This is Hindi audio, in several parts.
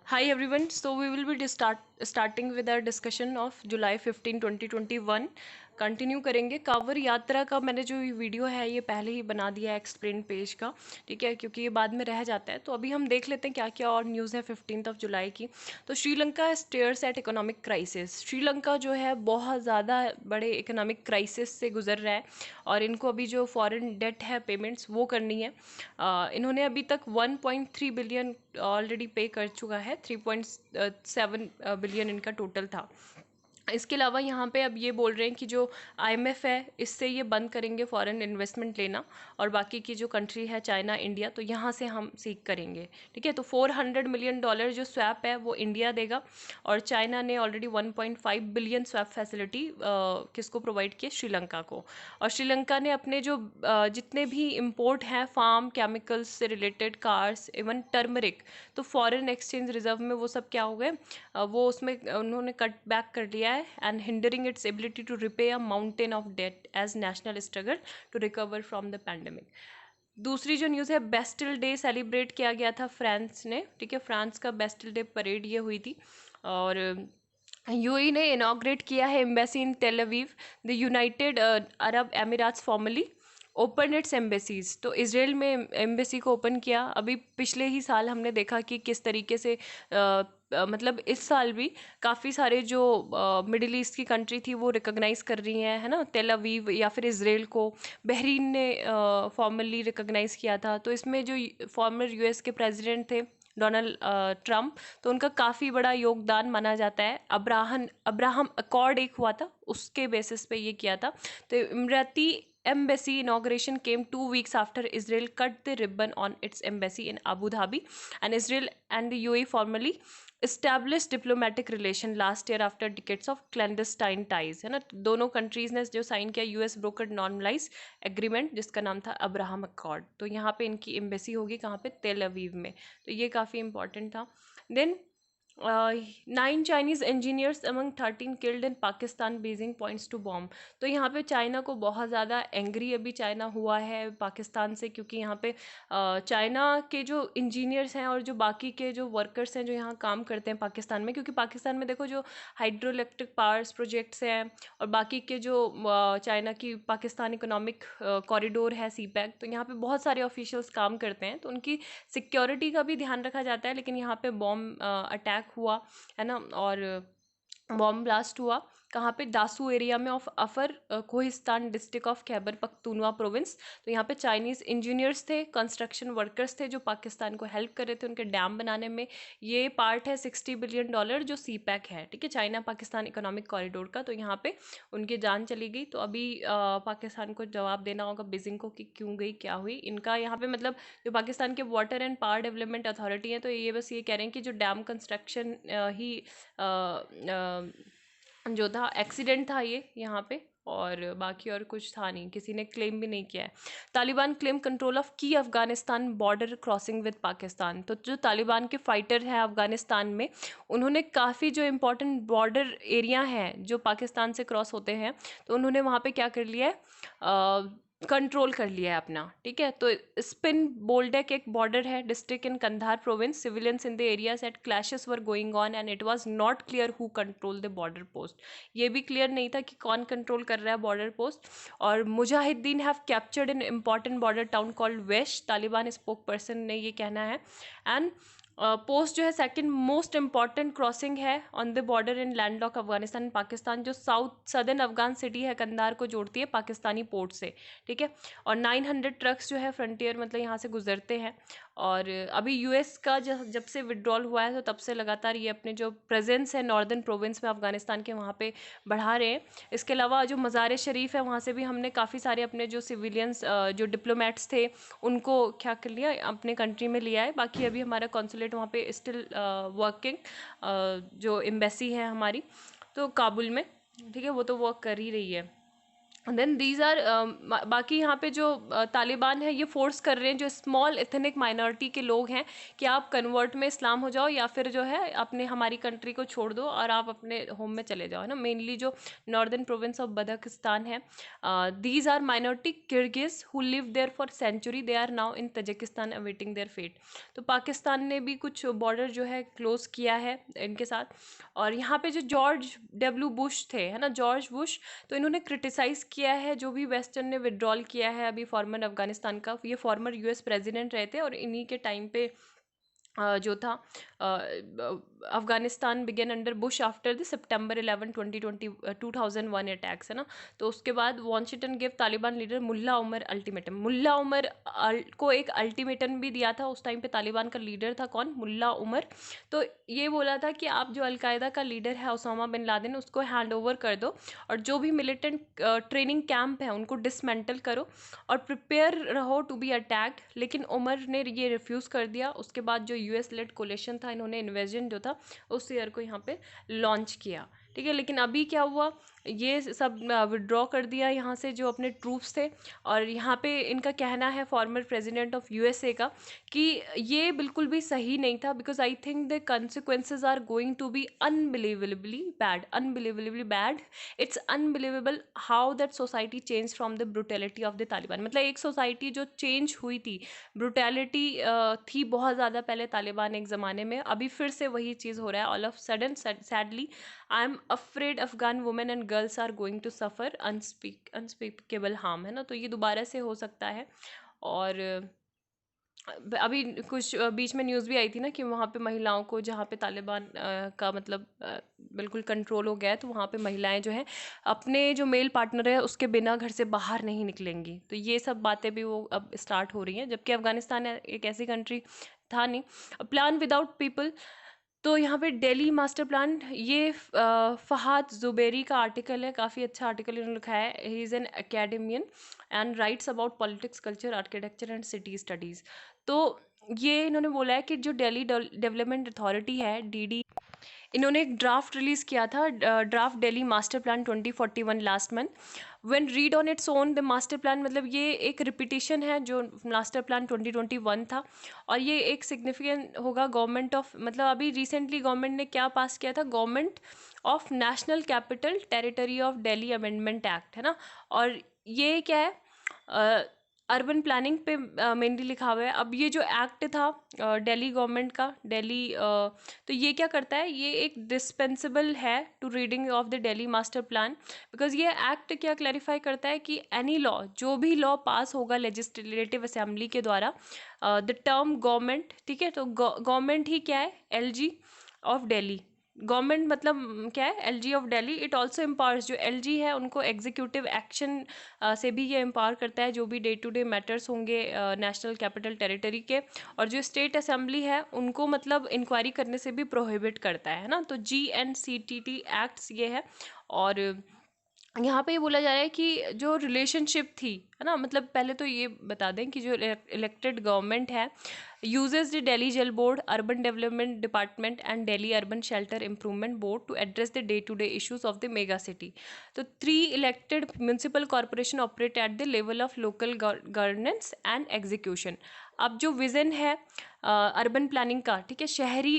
Hi everyone. So we will be starting with our discussion of July 15, 2021. Continue करेंगे कांवर यात्रा का। मैंने जो ये वीडियो है ये पहले ही बना दिया है एक्सप्लेन पेज का, ठीक है, क्योंकि ये बाद में रह जाता है। तो अभी हम देख लेते हैं क्या क्या और न्यूज़ है 15 जुलाई की। तो Sri Lanka stairs at economic crisis. Sri Lanka जो है बहुत ज़्यादा बड़े इकोनॉमिक क्राइसिस से गुजर रहा है और इनको अभी जो फॉरेन डेट है पेमेंट्स वो करनी है। इन्होंने अभी तक 1.3 बिलियन ऑलरेडी पे कर चुका है। 3.7 बिलियन इनका टोटल था। इसके अलावा यहाँ पे अब ये बोल रहे हैं कि जो आईएमएफ है इससे ये बंद करेंगे फॉरेन इन्वेस्टमेंट लेना, और बाकी की जो कंट्री है चाइना, इंडिया, तो यहाँ से हम सीख करेंगे, ठीक है। तो $400 मिलियन जो स्वैप है वो इंडिया देगा, और चाइना ने ऑलरेडी 1.5 बिलियन स्वैप फैसिलिटी किसको प्रोवाइड की, श्रीलंका को। और श्रीलंका ने अपने जो जितने भी इम्पोर्ट हैं फार्म केमिकल्स से रिलेटेड, कार्स, इवन टर्मरिक, तो फॉरेन एक्सचेंज रिजर्व में वो सब क्या हो गए, वो उसमें उन्होंने कट बैक कर लिया है, and hindering its ability to repay a mountain of debt as national struggle to recover from the pandemic. दूसरी जो न्यूज़ है, बेस्टिल डे सेलिब्रेट किया गया था फ्रांस ने, ठीक है। फ्रांस का बेस्टिल डे परेड ये हुई थी। और यूएई ने इनॉग्रेट किया है embassy in Tel Aviv. The United Arab Emirates formally open its embassies. तो इसराइल में एम्बेसी को ओपन किया। अभी पिछले ही साल हमने देखा कि किस तरीके से मतलब इस साल भी काफ़ी सारे जो मिडिल ईस्ट की कंट्री थी वो रिकॉग्नाइज कर रही हैं, है ना, टेल अवीव या फिर इसराइल को। बहरीन ने फॉर्मली रिकॉग्नाइज किया था। तो इसमें जो फॉर्मर यूएस के प्रेसिडेंट थे डोनाल्ड ट्रम्प, तो उनका काफ़ी बड़ा योगदान माना जाता है। अब्राहम अकॉर्ड एक हुआ था, उसके बेसिस पे ये किया था। तो इमराती embassy inauguration came 2 weeks after Israel cut the ribbon on its embassy in Abu Dhabi, and Israel and the UAE formally established diplomatic relation last year after decades of clandestine ties, है ना। दोनों कंट्रीज ने जो साइन किया यूएस ब्रोकर नॉर्मलाइज एग्रीमेंट, जिसका नाम था अब्राहम अकॉर्ड। तो यहाँ पे इनकी एम्बेसी होगी कहाँ पे, तेल अवीव में। तो ये काफ़ी इंपॉर्टेंट था। Then 9 Chinese engineers among 13 killed in Pakistan Beijing points to bomb. तो यहाँ पे चाइना को बहुत ज़्यादा एंग्री अभी चाइना हुआ है पाकिस्तान से, क्योंकि यहाँ पे चाइना के जो इंजीनियर्स हैं और जो बाकी के जो वर्कर्स हैं जो यहाँ काम करते हैं पाकिस्तान में, क्योंकि पाकिस्तान में देखो जो हाइड्रो इलेक्ट्रिक पावर्स प्रोजेक्ट्स हैं और बाकी के जो चाइना की पाकिस्तान इकोनॉमिक कॉरिडोर है सीपैक, तो यहाँ पे बहुत सारे ऑफिशियल्स काम करते हैं, तो उनकी सिक्योरिटी का भी ध्यान रखा जाता है। लेकिन यहाँ पे बॉम्ब अटैक हुआ, है ना, और बॉम्ब ब्लास्ट हुआ कहाँ पे, दासू एरिया में of offer Kohistan district of Khyber Pakhtunkhwa province. तो यहाँ पे चाइनीज़ इंजीनियर्स थे, कंस्ट्रक्शन वर्कर्स थे जो पाकिस्तान को हेल्प कर रहे थे उनके डैम बनाने में। ये पार्ट है $60 बिलियन जो सीपैक है, ठीक है, चाइना पाकिस्तान इकोनॉमिक कॉरिडोर का। तो यहाँ पे उनकी जान चली गई। तो अभी पाकिस्तान को जवाब देना होगा बीजिंग को कि क्यों गई, क्या हुई इनका यहाँ पे। मतलब जो पाकिस्तान के water and power development authority है, तो ये बस ये कह रहे हैं कि जो डैम कंस्ट्रक्शन ही जो था एक्सीडेंट था ये यहाँ पे, और बाकी और कुछ था नहीं, किसी ने क्लेम भी नहीं किया है। तालिबान क्लेम कंट्रोल ऑफ की Afghanistan border crossing with Pakistan. तो जो तालिबान के फाइटर हैं अफगानिस्तान में, उन्होंने काफ़ी जो इम्पोर्टेंट बॉर्डर एरिया हैं जो पाकिस्तान से क्रॉस होते हैं, तो उन्होंने वहाँ पे क्या कर लिया है, कंट्रोल कर लिया है अपना, ठीक है। तो स्पिन बोल्डेक एक बॉर्डर है district in Kandahar province. Civilians in the areas at clashes were going on and it was not clear who control the border post. ये भी क्लियर नहीं था कि कौन कंट्रोल कर रहा है बॉर्डर पोस्ट। और Mujahideen have captured in important border town called वेश, तालिबान स्पोक पर्सन ने ये कहना है। एंड पोस्ट जो है सेकंड मोस्ट इंपॉर्टेंट क्रॉसिंग है on the border in landlock Afghanistan Pakistan, जो साउथ सदर्न अफगान सिटी है कंधार को जोड़ती है पाकिस्तानी पोर्ट से, ठीक है। और 900 ट्रक्स जो है फ्रंटियर मतलब यहाँ से गुजरते हैं। और अभी यूएस का जब से विड्रॉल हुआ है तो तब से लगातार ये अपने जो प्रेजेंस है नॉर्दर्न प्रोविंस में अफगानिस्तान के वहाँ पे बढ़ा रहे हैं। इसके अलावा जो मज़ार शरीफ है वहाँ से भी हमने काफ़ी सारे अपने जो सिविलियंस जो डिप्लोमेट्स थे उनको क्या कर लिया, अपने कंट्री में लिया है। बाकी अभी हमारा कॉन्सुलेट वहाँ पे स्टिल वर्किंग, जो एम्बेसी है हमारी तो काबुल में, ठीक है, वो तो वर्क कर ही रही है। देन दीज आर बाकी यहाँ पे जो तालिबान है ये फोर्स कर रहे हैं जो स्मॉल एथनिक माइनॉरिटी के लोग हैं कि आप कन्वर्ट में इस्लाम हो जाओ या फिर जो है अपने हमारी कंट्री को छोड़ दो और आप अपने होम में चले जाओ, है ना। मेनली जो नॉर्दर्न प्रोविंस ऑफ बदकिस्तान है, these are minority Kyrgyz who live there for century, they are now in Tajikistan awaiting their fate. तो पाकिस्तान ने भी कुछ बॉर्डर जो है क्लोज किया है इनके साथ। और यहाँ पे जो जॉर्ज डब्ल्यू बुश थे, है ना, जॉर्ज बुश, तो इन्होंने क्रिटिसाइज़ किया है जो भी वेस्टर्न ने विड्रॉल किया है अभी फॉर्मर अफगानिस्तान का। ये फॉर्मर यूएस प्रेसिडेंट रहे थे और इन्हीं के टाइम पे जो था Afghanistan began under Bush after the सितंबर 11 2001 अटैक्स, है ना। तो उसके बाद Washington give Taliban leader Mullah Omar ultimatum. Mullah Omar को एक अल्टीमेटम भी दिया था। उस टाइम पे तालिबान का लीडर था कौन? मुल्ला उमर। तो ये बोला था कि आप जो अलकायदा का लीडर है ओसामा बिन लादेन उसको हैंड ओवर कर दो और जो भी मिलिटेंट ट्रेनिंग कैंप है उनको डिसमेंटल करो और प्रिपेयर रहो टू बी अटैक्ड। लेकिन उमर ने ये रिफ्यूज़ कर दिया। उसके बाद जो यूएस लेड कोलिशन था, इन्होंने इन्वेजन जो था उस ईयर को यहाँ पे लॉन्च किया, ठीक है। लेकिन अभी क्या हुआ, ये सब विड्रॉ कर दिया यहाँ से जो अपने ट्रूप्स थे। और यहाँ पे इनका कहना है फॉर्मर प्रेसिडेंट ऑफ यूएसए का कि ये बिल्कुल भी सही नहीं था, because I think the consequences are going to be unbelievably bad. It's unbelievable how that society change from the brutality of the Taliban. मतलब एक सोसाइटी जो चेंज हुई थी, ब्रुटैलिटी थी बहुत ज़्यादा पहले तालिबान एक ज़माने में, अभी फिर से वही चीज़ हो रहा है all of sudden. Sadly I am afraid Afghan women and girls are going to suffer unspeakable harm, है ना। तो ये दोबारा से हो सकता है। और अभी कुछ बीच में न्यूज़ भी आई थी ना कि वहाँ पे महिलाओं को, जहाँ पे तालिबान का मतलब बिल्कुल कंट्रोल हो गया है, तो वहाँ पे महिलाएं जो हैं अपने जो मेल पार्टनर है उसके बिना घर से बाहर नहीं निकलेंगी। तो ये सब बातें भी वो अब स्टार्ट हो रही हैं, जबकि अफ़गानिस्तान एक ऐसी कंट्री था नहीं। प्लान विदाउट पीपल, तो यहाँ पे दिल्ली मास्टर प्लान, ये फहाद जुबैरी का आर्टिकल है, काफ़ी अच्छा आर्टिकल इन्होंने लिखा है। He is an academian and writes about politics, culture, architecture and city studies. तो ये इन्होंने बोला है कि जो दिल्ली डेवलपमेंट अथॉरिटी है, डीडी, इन्होंने एक ड्राफ्ट रिलीज़ किया था, draft Delhi master plan 2041 last month. When read on its own the master plan, मतलब ये एक रिपीटिशन है जो मास्टर प्लान 2021 था। और ये एक सिग्निफिकेंट होगा गवर्नमेंट ऑफ, मतलब अभी रिसेंटली गवर्नमेंट ने क्या पास किया था, government of national capital territory of Delhi amendment act, है ना। और ये क्या है, अर्बन प्लानिंग पे मेनली लिखा हुआ है। अब ये जो एक्ट था दिल्ली गवर्नमेंट का, दिल्ली तो ये क्या करता है, ये एक डिस्पेंसेबल है to reading of the Delhi master plan, because ये एक्ट क्या क्लैरिफाई करता है कि एनी लॉ, जो भी लॉ पास होगा लेजिस्लेटिव असेंबली के द्वारा, द टर्म गवर्नमेंट, ठीक है, तो गवर्नमेंट ही क्या है, एलजी ऑफ दिल्ली। गवर्नमेंट मतलब क्या है, LG of Delhi. It also empowers, जो एलजी है उनको एग्जीक्यूटिव एक्शन से भी ये एम्पावर करता है, जो भी डे टू डे मैटर्स होंगे नेशनल कैपिटल टेरिटरी के। और जो स्टेट असेंबली है उनको मतलब इंक्वायरी करने से भी प्रोहिबिट करता है ना। तो GNCTT एक्ट्स ये है। और यहाँ पे ये बोला जा रहा है कि जो रिलेशनशिप थी, है ना, मतलब पहले तो ये बता दें कि जो इलेक्टेड गवर्नमेंट है uses the Delhi Jail Board, Urban Development Department and Delhi Urban Shelter Improvement Board to address the day-to-day issues of the mega city. तो 3 elected municipal corporation operate at the level of local governance and execution. अब जो विज़न है अर्बन प्लानिंग का, ठीक है, शहरी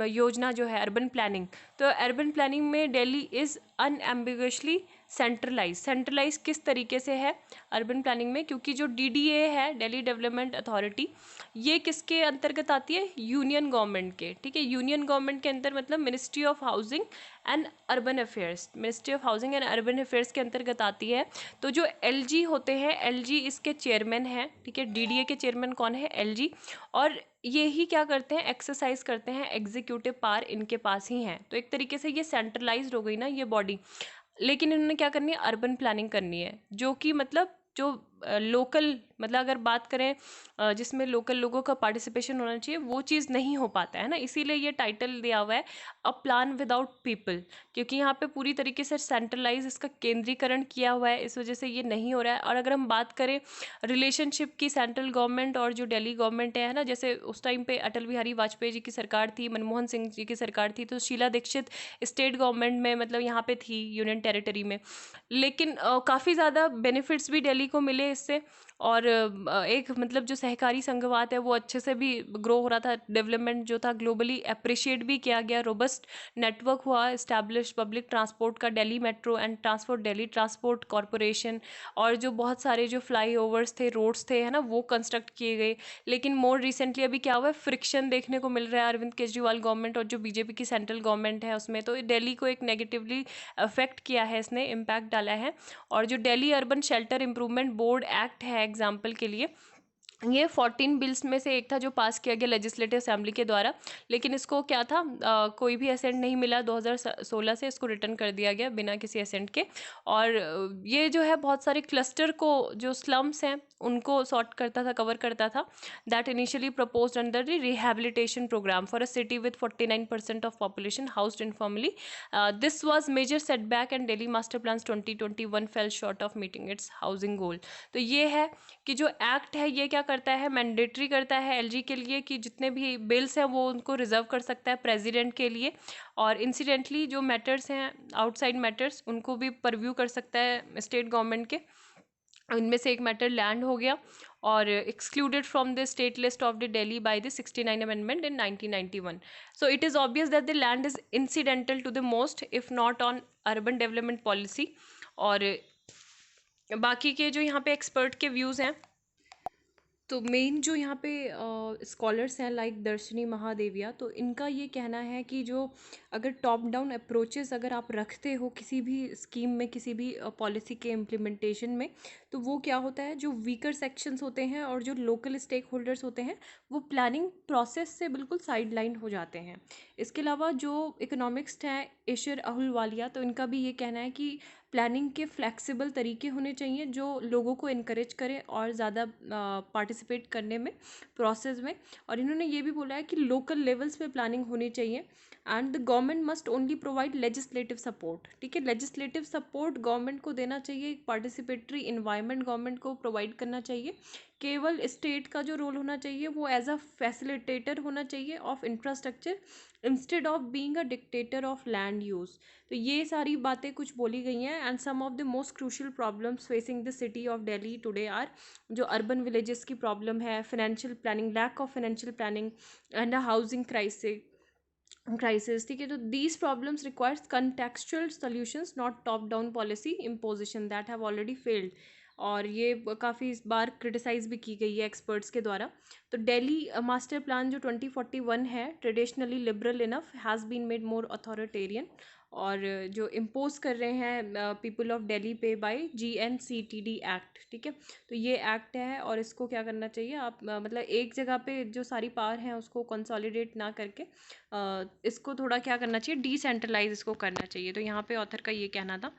योजना जो है अर्बन प्लानिंग, तो अर्बन प्लानिंग में दिल्ली इज़ अनएम्बिगुअसली सेंट्रलाइज किस तरीके से है अर्बन प्लानिंग में, क्योंकि जो DDA है, दिल्ली डेवलपमेंट अथॉरिटी, ये किसके अंतर्गत आती है, यूनियन गवर्नमेंट के, ठीक है। यूनियन गवर्नमेंट के अंदर मतलब ministry of housing and urban affairs, ministry of housing and urban affairs के अंतर्गत आती है। तो जो LG होते हैं, LG इसके चेयरमैन हैं, ठीक है। DDA के चेयरमैन कौन है, LG। और ये ही क्या करते हैं, एक्सरसाइज करते हैं, एग्जीक्यूटिव पावर इनके पास ही है। तो एक तरीके से ये सेंट्रलाइज्ड हो गई ना ये बॉडी। लेकिन इन्होंने क्या करनी है, अर्बन प्लानिंग करनी है, जो कि मतलब जो लोकल, मतलब अगर बात करें जिसमें लोकल लोगों का पार्टिसिपेशन होना चाहिए, वो चीज़ नहीं हो पाता है ना, इसीलिए ये टाइटल दिया हुआ है अ प्लान विदाउट पीपल, क्योंकि यहाँ पे पूरी तरीके से सेंट्रलाइज इसका केंद्रीकरण किया हुआ है, इस वजह से ये नहीं हो रहा है। और अगर हम बात करें रिलेशनशिप की सेंट्रल गवर्नमेंट और जो दिल्ली गवर्नमेंट है ना, जैसे उस टाइम पे अटल बिहारी वाजपेयी जी की सरकार थी, मनमोहन सिंह जी की सरकार थी, तो शीला दीक्षित स्टेट गवर्नमेंट में, मतलब यहाँ पे थी यूनियन टेरिटरी में, लेकिन काफ़ी ज़्यादा बेनिफिट्स भी दिल्ली को मिले इससे। और एक मतलब जो सहकारी संघवाद है वो अच्छे से भी ग्रो हो रहा था, डेवलपमेंट जो था ग्लोबली अप्रिशिएट भी किया गया, रोबस्ट नेटवर्क हुआ इस्टेब्लिश पब्लिक ट्रांसपोर्ट का, Delhi metro and transport Delhi transport corporation, और जो बहुत सारे जो फ्लाई ओवर्स थे, रोड्स थे, है ना, वो कंस्ट्रक्ट किए गए। लेकिन मोर रिसेंटली अभी क्या हुआ है, फ्रिक्शन देखने को मिल रहा है अरविंद केजरीवाल गवर्नमेंट और जो बीजेपी की सेंट्रल गवर्नमेंट है उसमें, तो दिल्ली को एक नेगेटिवली अफेक्ट किया है, इसने इम्पैक्ट डाला है। और जो Delhi urban shelter improvement board act है एग्जाम्पल के लिए, ये 14 बिल्स में से एक था जो पास किया गया लेजिस्लेटिव असेंबली के द्वारा, लेकिन इसको क्या था, कोई भी असेंट नहीं मिला, 2016 से इसको रिटर्न कर दिया गया बिना किसी असेंट के। और ये जो है बहुत सारे क्लस्टर को, जो स्लम्स हैं उनको सॉर्ट करता था, कवर करता था, that initially proposed under the rehabilitation program for a city with 49% of population housed informally. This was major setback and Delhi master plan 2021 fell short of meeting its housing goal. तो ये है कि जो एक्ट है ये क्या करता है, मैंडेटरी करता है एलजी के लिए कि जितने भी बिल्स हैं वो उनको रिजर्व कर सकता है प्रेसिडेंट के लिए, और इंसिडेंटली जो मैटर्स हैं आउटसाइड मैटर्स उनको भी परव्यू कर सकता है स्टेट गवर्नमेंट के। इनमें से एक मैटर लैंड हो गया और excluded from the state list of the Delhi by the 69 amendment in 1991। So it is obvious that the land is incidental to the most if not on urban development policy. और बाकी के जो यहाँ पे एक्सपर्ट के व्यूज़ हैं, तो मेन जो यहाँ पे स्कॉलर्स हैं लाइक दर्शनी महादेविया, तो इनका ये कहना है कि जो अगर टॉप डाउन अप्रोचेस अगर आप रखते हो किसी भी स्कीम में, किसी भी पॉलिसी के इम्प्लीमेंटेशन में, तो वो क्या होता है, जो वीकर सेक्शंस होते हैं और जो लोकल स्टेक होल्डर्स होते हैं वो प्लानिंग प्रोसेस से बिल्कुल साइडलाइन हो जाते हैं। इसके अलावा जो इकोनॉमिक्स्ट हैं एशर अहुलवालिया, तो इनका भी ये कहना है कि प्लानिंग के फ्लेक्सिबल तरीके होने चाहिए जो लोगों को इनकरेज करें और ज़्यादा पार्टिसिपेट करने में, प्रोसेस में। और इन्होंने ये भी बोला है कि लोकल लेवल्स पे प्लानिंग होनी चाहिए and the government must only provide legislative support. ठीक है, लेजिस्लेटिव सपोर्ट गवर्नमेंट को देना चाहिए, एक पार्टिसिपेटरी इन्वायरमेंट गवर्नमेंट को प्रोवाइड करना चाहिए। केवल स्टेट का जो रोल होना चाहिए वो एज अ फैसिलिटेटर होना चाहिए of infrastructure instead of being a dictator of land use. तो ये सारी बातें कुछ बोली गई हैं। And some of the most crucial problems facing the city of Delhi today are, जो अर्बन विलेजेस की प्रॉब्लम है, financial planning, lack of financial planning and a housing crisis। ठीक है, तो these problems requires contextual solutions not top down policy imposition that have already failed। और ये काफ़ी इस बार क्रिटिसाइज भी की गई है एक्सपर्ट्स के द्वारा। तो दिल्ली मास्टर प्लान जो 2041 है traditionally liberal enough has been made more authoritarian, और जो इम्पोज कर रहे हैं पीपल ऑफ दिल्ली पे बाय GNCTD एक्ट। ठीक है, तो ये एक्ट है और इसको क्या करना चाहिए, आप मतलब एक जगह पे जो सारी पावर हैं उसको कंसोलिडेट ना करके इसको थोड़ा क्या करना चाहिए, डिसेंट्रलाइज इसको करना चाहिए। तो यहाँ पे ऑथर का ये कहना था।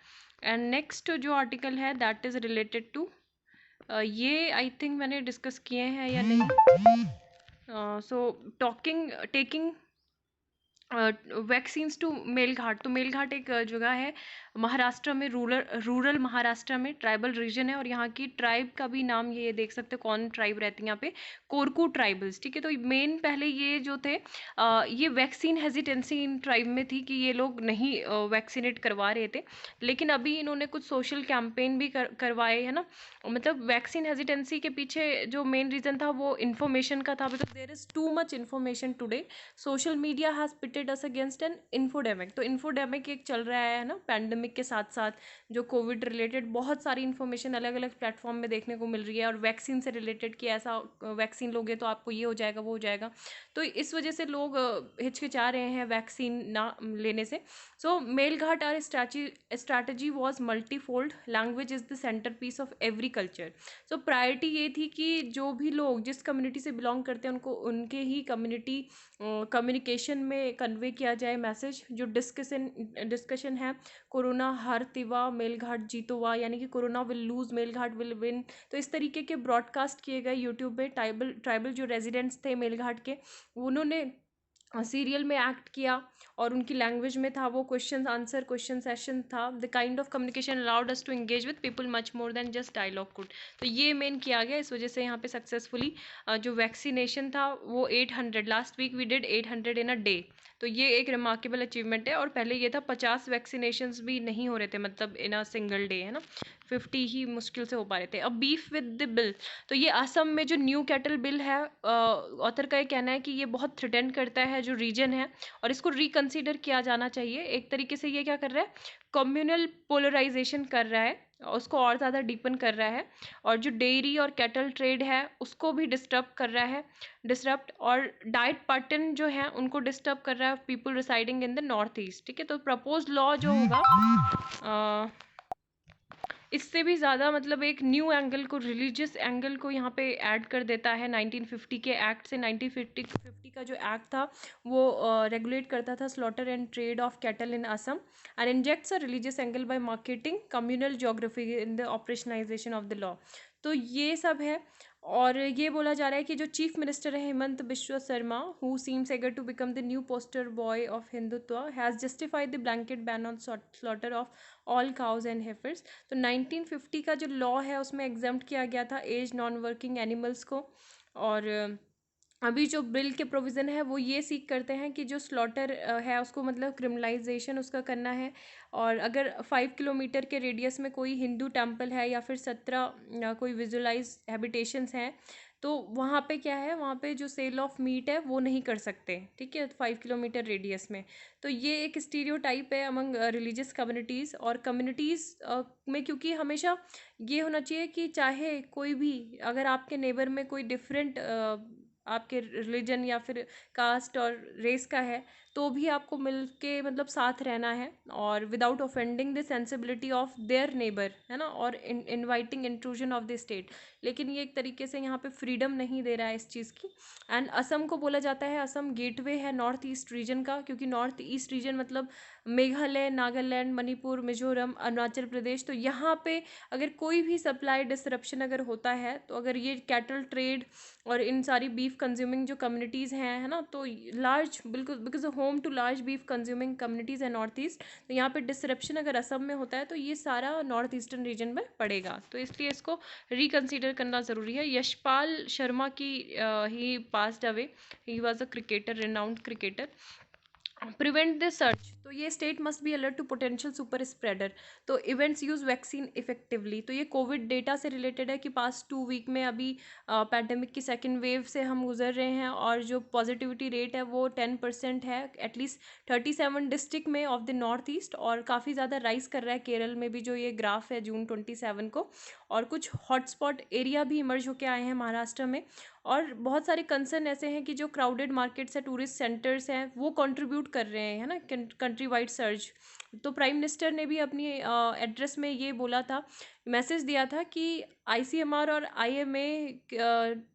एंड नेक्स्ट जो आर्टिकल है दैट इज़ रिलेटेड टू, ये आई थिंक मैंने डिस्कस किए हैं या नहीं। So talking taking vaccines to Melghat. तो मेलघाट एक जगह है महाराष्ट्र में, रूरल महाराष्ट्र में, ट्राइबल रीजन है, और यहाँ की ट्राइब का भी नाम ये देख सकते हो कौन ट्राइब रहती है यहाँ पे, कोरकू ट्राइबल्स। ठीक है, तो मेन पहले ये जो थे ये वैक्सीन हेजिटेंसी इन ट्राइब में थी कि ये लोग नहीं वैक्सीनेट करवा रहे थे, लेकिन अभी इन्होंने कुछ सोशल कैंपेन भी करवाए है ना। मतलब वैक्सीन हेजिटेंसी के पीछे जो मेन रीज़न था वो इन्फॉर्मेशन का था, because there is too much information today, social media has pitted us against an infodemic. तो इन्फोडेमिक एक चल रहा है ना, पैंडमिक के साथ साथ जो कोविड रिलेटेड बहुत सारी इन्फॉर्मेशन अलग अलग प्लेटफॉर्म में देखने को मिल रही है, और वैक्सीन से रिलेटेड कि ऐसा वैक्सीन लोगे तो आपको ये हो जाएगा वो हो जाएगा, तो इस वजह से लोग हिचकिचा रहे हैं वैक्सीन ना लेने से। So Melghat our strategy was multifold, language is the centre piece of every culture. So priority ये थी कि जो भी लोग जिस कम्युनिटी से बिलोंग करते हैं उनको उनके ही कम्युनिटी कम्युनिकेशन में कन्वे किया जाए मैसेज। जो डिस्कशन है, कोरोना हर तिवा मेलघाट जीतोवा, यानी कि corona will lose Melghat will win. तो इस तरीके के ब्रॉडकास्ट किए गए यूट्यूब पे। ट्राइबल जो रेजिडेंट्स थे मेलघाट के, उन्होंने सीरियल में एक्ट किया और उनकी लैंग्वेज में था वो क्वेश्चन सेशन था। The kind of communication allowed us to engage with people much more than just dialogue could. तो ये मेन किया गया, इस वजह से यहाँ पे सक्सेसफुली जो वैक्सीनेशन था वो 800, last week we did 800 in a day. तो ये एक रिमार्केबल अचीवमेंट है। और पहले ये था 50 वैक्सीनेशंस भी नहीं हो रहे थे, मतलब इन अ सिंगल डे, है ना, 50 ही मुश्किल से हो पा रहे थे। अब बीफ विद द बिल, तो ये असम में जो न्यू कैटल बिल है, ऑथर का ये कहना है कि ये बहुत थ्रेटन करता है जो रीजन है और इसको रिकंसीडर किया जाना चाहिए। एक तरीके से ये क्या कर रहा है, कम्युनल पोलराइजेशन कर रहा है, उसको और ज़्यादा डीपन कर रहा है। और जो डेयरी और कैटल ट्रेड है उसको भी डिस्टर्ब कर रहा है, और डाइट पैटर्न जो है उनको डिस्टर्ब कर रहा है people residing in the north east. ठीक है, तो प्रपोज लॉ जो होगा इससे भी ज़्यादा मतलब एक न्यू एंगल को, रिलीजियस एंगल को यहाँ पे ऐड कर देता है। 1950 के एक्ट से, 1950 का जो एक्ट था वो रेगुलेट करता था slaughter and trade of cattle in Assam and injects a religious angle by marketing communal geography in the operationalisation of the law. तो ये सब है। और ये बोला जा रहा है कि जो चीफ मिनिस्टर है Himanta Biswa Sarma, who seems eager to become the new poster boy of Hindutva, has justified the blanket ban on slaughter of all cows and heifers. तो 1950 का जो लॉ है उसमें एग्जम्प्ट किया गया था एज नॉन वर्किंग एनिमल्स को। और अभी जो बिल के प्रोविज़न है वो ये सीख करते हैं कि जो स्लॉटर है उसको मतलब क्रिमिनलाइजेशन उसका करना है। और अगर 5 किलोमीटर के रेडियस में कोई हिंदू टेम्पल है या फिर 17 कोई विजुअलाइज हैबिटेशंस हैं, तो वहाँ पे क्या है, वहाँ पे जो सेल ऑफ मीट है वो नहीं कर सकते। ठीक है, 5 किलोमीटर रेडियस में। तो ये एक स्टीरियोटाइप है अमंग रिलीजियस कम्युनिटीज़। और कम्युनिटीज़ में क्योंकि हमेशा ये होना चाहिए कि चाहे कोई भी, अगर आपके नेबर में कोई डिफरेंट आपके रिलीजन या फिर कास्ट और रेस का है, तो भी आपको मिल के मतलब साथ रहना है और without offending the sensibility of their neighbour, है ना, और inviting intrusion of the state. लेकिन ये एक तरीके से यहाँ पे फ्रीडम नहीं दे रहा है इस चीज़ की। एंड असम को बोला जाता है, असम गेटवे है नॉर्थ ईस्ट रीजन का, क्योंकि नॉर्थ ईस्ट रीजन मतलब मेघालय, नागालैंड, मणिपुर, मिजोरम, अरुणाचल प्रदेश। तो यहाँ पे अगर कोई भी सप्लाई डिसरप्शन अगर होता है, तो अगर ये कैटल ट्रेड और इन सारी बीफ कंज्यूमिंग जो कम्युनिटीज़ हैं, है ना, तो लार्ज, बिल्कुल because home to large beef consuming communities है नॉर्थ ईस्ट। तो यहाँ पे डिसरप्शन अगर असम में होता है तो ये सारा नॉर्थ ईस्टर्न रीजन में पड़ेगा। तो इसलिए इसको रिकंसीडर करना ज़रूरी है। यशपाल शर्मा की he passed away, he was a cricketer, renowned cricketer. Prevent this search, तो ये state must be alert to potential super spreader. तो इवेंट्स यूज वैक्सीन इफेक्टिवली, तो ये कोविड डेटा से रिलेटेड है कि पास्ट 2 वीक में अभी पैंडमिक की सेकेंड वेव से हम गुजर रहे हैं और जो पॉजिटिविटी रेट है वो 10% है एटलीस्ट 37 डिस्ट्रिक्ट में ऑफ द नॉर्थ ईस्ट। और काफ़ी ज़्यादा राइज कर रहा है केरल में भी, जो ये ग्राफ है जून 27 को। और कुछ हॉटस्पॉट एरिया भी इमर्ज होकर आए हैं महाराष्ट्र में। और बहुत सारे कंसर्न ऐसे हैं कि जो क्राउडेड मार्केट्स है, टूरिस्ट सेंटर्स हैं, वो कंट्रीब्यूट कर रहे हैं, है ना, कंट्री वाइड सर्ज। तो प्राइम मिनिस्टर ने भी अपनी एड्रेस में ये बोला था, मैसेज दिया था कि आईसीएमआर और आईएमए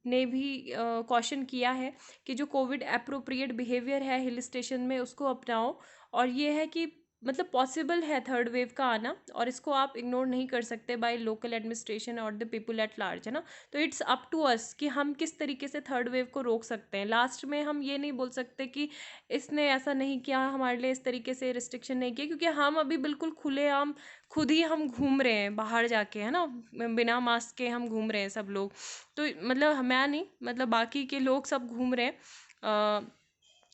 ने भी कॉशन किया है कि जो कोविड एप्रोप्रिएट बिहेवियर है हिल स्टेशन में उसको अपनाओ। और ये है कि मतलब पॉसिबल है थर्ड वेव का आना, और इसको आप इग्नोर नहीं कर सकते बाय लोकल एडमिनिस्ट्रेशन और द पीपल एट लार्ज, है ना। तो इट्स अप टू अस कि हम किस तरीके से थर्ड वेव को रोक सकते हैं। लास्ट में हम ये नहीं बोल सकते कि इसने ऐसा नहीं किया हमारे लिए, इस तरीके से रिस्ट्रिक्शन नहीं किया, क्योंकि हम अभी बिल्कुल खुलेआम खुद ही हम घूम रहे हैं बाहर जाके, है ना, बिना मास्क के हम घूम रहे हैं सब लोग। तो मतलब मैं नहीं, मतलब बाकी के लोग सब घूम रहे हैं।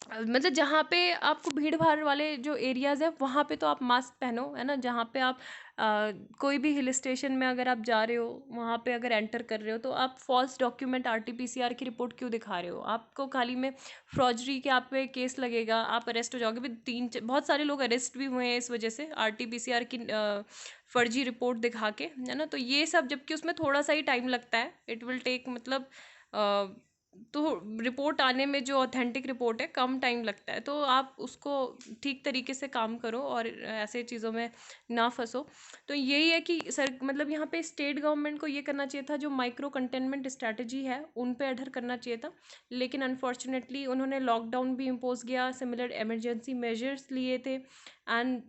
मतलब जहाँ पे आपको भीड़ भाड़ वाले जो एरियाज़ है वहाँ पे तो आप मास्क पहनो, है ना। जहाँ पे आप कोई भी हिल स्टेशन में अगर आप जा रहे हो, वहाँ पे अगर एंटर कर रहे हो, तो आप फॉल्स डॉक्यूमेंट आरटीपीसीआर की रिपोर्ट क्यों दिखा रहे हो। आपको खाली में फ्रॉजरी के आप पे केस लगेगा, आप अरेस्ट हो जाओगे। भी बहुत सारे लोग अरेस्ट भी हुए हैं इस वजह से, आरटीपीसीआर की फर्जी रिपोर्ट दिखा के, है ना। तो ये सब, जबकि उसमें थोड़ा सा ही टाइम लगता है, इट विल टेक मतलब तो रिपोर्ट आने में, जो ऑथेंटिक रिपोर्ट है, कम टाइम लगता है। तो आप उसको ठीक तरीके से काम करो और ऐसे चीज़ों में ना फंसो। तो यही है कि सर मतलब यहाँ पे स्टेट गवर्नमेंट को ये करना चाहिए था, जो माइक्रो कंटेनमेंट स्ट्रैटेजी है उन पे अडर करना चाहिए था, लेकिन अनफॉर्चुनेटली उन्होंने लॉकडाउन भी इम्पोज किया, सिमिलर इमरजेंसी मेजर्स लिए थे, एंड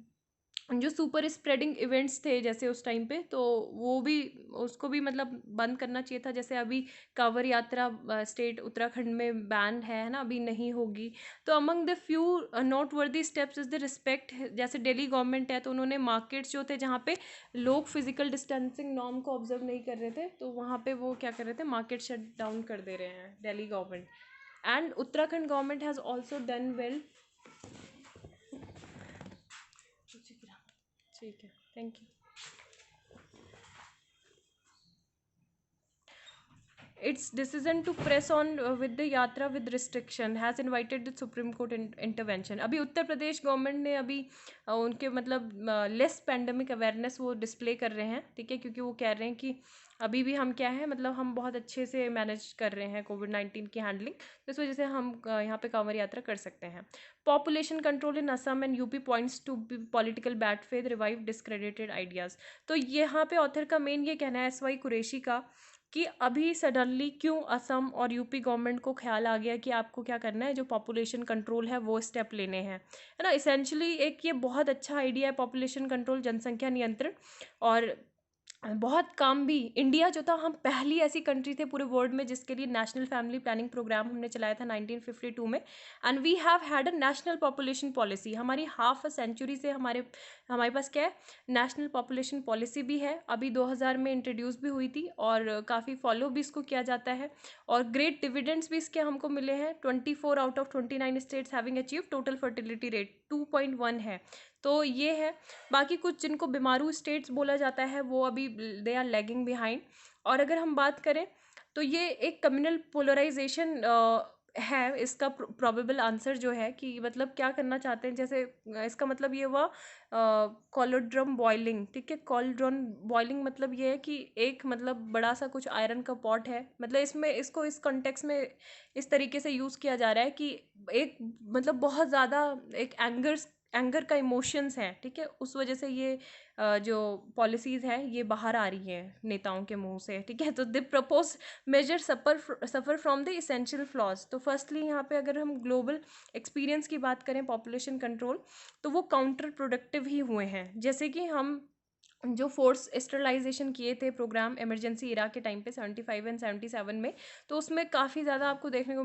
जो सुपर स्प्रेडिंग इवेंट्स थे जैसे उस टाइम पे, तो वो भी, उसको भी मतलब बंद करना चाहिए था। जैसे अभी कांवड़ यात्रा स्टेट उत्तराखंड में बैन है ना, अभी नहीं होगी। तो अमंग द फ्यू नोट वर्दी स्टेप्स इज द रिस्पेक्ट, जैसे दिल्ली गवर्नमेंट है तो उन्होंने मार्केट्स जो थे जहाँ पे लोग फिजिकल डिस्टेंसिंग नॉर्म को ऑब्जर्व नहीं कर रहे थे, तो वहाँ पे वो क्या कर रहे थे, मार्केट शट डाउन कर दे रहे हैं Delhi government. And Uttarakhand government has also done well. ठीक है, thank you. Its decision to press on with the yatra with restriction has invited the Supreme Court intervention. अभी उत्तर प्रदेश गवर्नमेंट ने अभी उनके मतलब लेस पैंडमिक अवेयरनेस वो डिस्प्ले कर रहे हैं, ठीक है, क्योंकि वो कह रहे हैं कि अभी भी हम क्या है, मतलब हम बहुत अच्छे से मैनेज कर रहे हैं कोविड-19 की हैंडलिंग, तो इस वजह से हम यहाँ पे कांवड़ यात्रा कर सकते हैं। Population control in Assam and UP points to political bad faith revive discredited ideas. तो यहाँ पे ऑथर का मेन ये कहना है, एस वाई कुरैशी का, कि अभी सडनली क्यों असम और यूपी गवर्नमेंट को ख्याल आ गया कि आपको क्या करना है, जो पॉपुलेशन कंट्रोल है वो स्टेप लेने हैं, है ना। इसेंशली एक ये बहुत अच्छा आइडिया है पॉपुलेशन कंट्रोल, जनसंख्या नियंत्रण, और बहुत काम भी। इंडिया जो था, हम पहली ऐसी कंट्री थे पूरे वर्ल्ड में जिसके लिए नेशनल फैमिली प्लानिंग प्रोग्राम हमने चलाया था 1952 में, and we have had a national population policy. हमारी हाफ अ सेंचुरी से हमारे हमारे पास क्या है, नेशनल पॉपुलेशन पॉलिसी भी है, अभी 2000 में इंट्रोड्यूस भी हुई थी, और काफ़ी फॉलो भी इसको किया जाता है, और ग्रेट डिविडेंड्स भी इसके हमको मिले हैं। 24 out of 29 states having achieve total fertility rate 2.1 है, तो ये है। बाकी कुछ जिनको बीमारू स्टेट्स बोला जाता है वो अभी दे आर लैगिंग बिहाइंड। और अगर हम बात करें तो ये एक कम्युनल पोलराइजेशन है, इसका प्रोबेबल आंसर जो है कि मतलब क्या करना चाहते हैं, जैसे इसका मतलब ये हुआ कॉलोड्रम बॉइलिंग, ठीक है। कॉलोड्रम बॉइलिंग मतलब ये है कि एक मतलब बड़ा सा कुछ आयरन का पॉट है, मतलब इसमें इसको इस कॉन्टेक्स्ट में इस तरीके से यूज़ किया जा रहा है कि एक मतलब बहुत ज़्यादा एक एंगर का इमोशंस है, ठीक है, उस वजह से ये जो पॉलिसीज़ हैं ये बाहर आ रही हैं नेताओं के मुंह से, ठीक है। तो the propose major suffer from the essential flaws. तो फर्स्टली यहाँ पे अगर हम ग्लोबल एक्सपीरियंस की बात करें पॉपुलेशन कंट्रोल, तो वो काउंटर प्रोडक्टिव ही हुए हैं। जैसे कि हम जो फोर्स स्टरलाइजेशन किए थे प्रोग्राम इमरजेंसी इरा के टाइम पे 75 एंड 77 में, तो उसमें काफ़ी ज़्यादा आपको देखने को